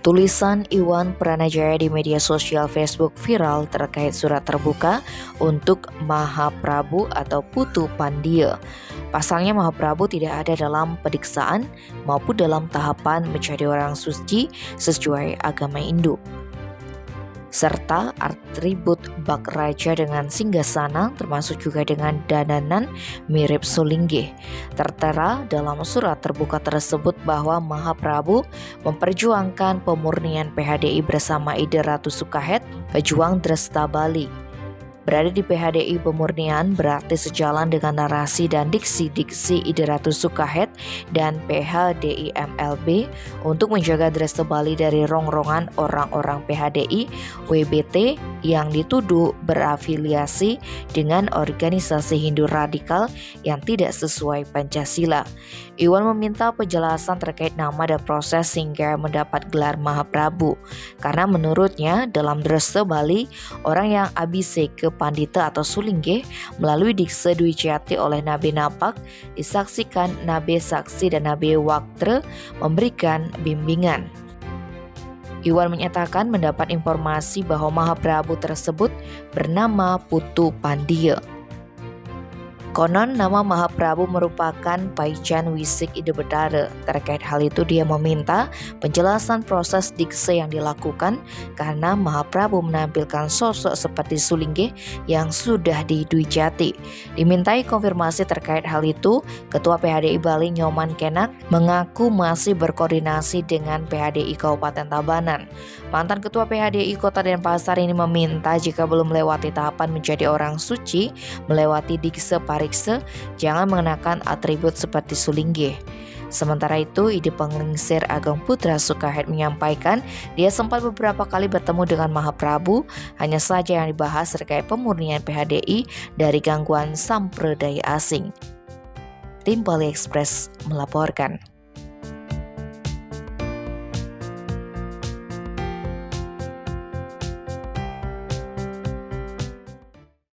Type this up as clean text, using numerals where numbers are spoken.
Tulisan Iwan Pranajaya di media sosial Facebook viral terkait surat terbuka untuk Mahaprabu atau Putu Pandya. Pasalnya Mahaprabu tidak ada dalam pediksaan maupun dalam tahapan menjadi orang suci sesuai agama Hindu. Serta atribut bak raja dengan singgasana termasuk juga dengan dananan mirip Sulinggih. Tertera dalam surat terbuka tersebut bahwa Mahaprabu memperjuangkan pemurnian PHDI bersama Ide Ratu Sukahet, pejuang Dresta Bali. Berada di PHDI pemurnian berarti sejalan dengan narasi dan diksi-diksi Ide Ratu Sukahet dan PHDI MLB untuk menjaga Dresta Bali dari rongrongan orang-orang PHDI WBT yang dituduh berafiliasi dengan organisasi Hindu radikal yang tidak sesuai Pancasila. Iwan meminta penjelasan terkait nama dan proses hingga mendapat gelar Mahaprabu, karena menurutnya dalam Dresta Bali, orang yang abiseke Pandita atau Sulinggih melalui dikse Dwi Jati oleh Nabe Napak disaksikan Nabe Saksi dan Nabe Waktre memberikan bimbingan. Iwan menyatakan mendapat informasi bahwa Mahaprabu tersebut bernama Putu Pandya. Konon nama Mahaprabu merupakan Paijan Wisik Ide Betara. Terkait hal itu dia meminta penjelasan proses dikse yang dilakukan karena Mahaprabu menampilkan sosok seperti Sulinggih yang sudah di Dwi Jati. Dimintai konfirmasi terkait hal itu, Ketua PHDI Bali Nyoman Kenak mengaku masih berkoordinasi dengan PHDI Kabupaten Tabanan. Mantan Ketua PHDI Kota Denpasar ini meminta jika belum melewati tahapan menjadi orang suci, melewati dikse parikse, jangan mengenakan atribut seperti Sulinggih. Sementara itu, Ide Penglingsir Ageng Putra Sukahet menyampaikan dia sempat beberapa kali bertemu dengan Mahaprabu, hanya saja yang dibahas terkait pemurnian PHDI dari gangguan sampradaya asing. Tim Bali Express melaporkan.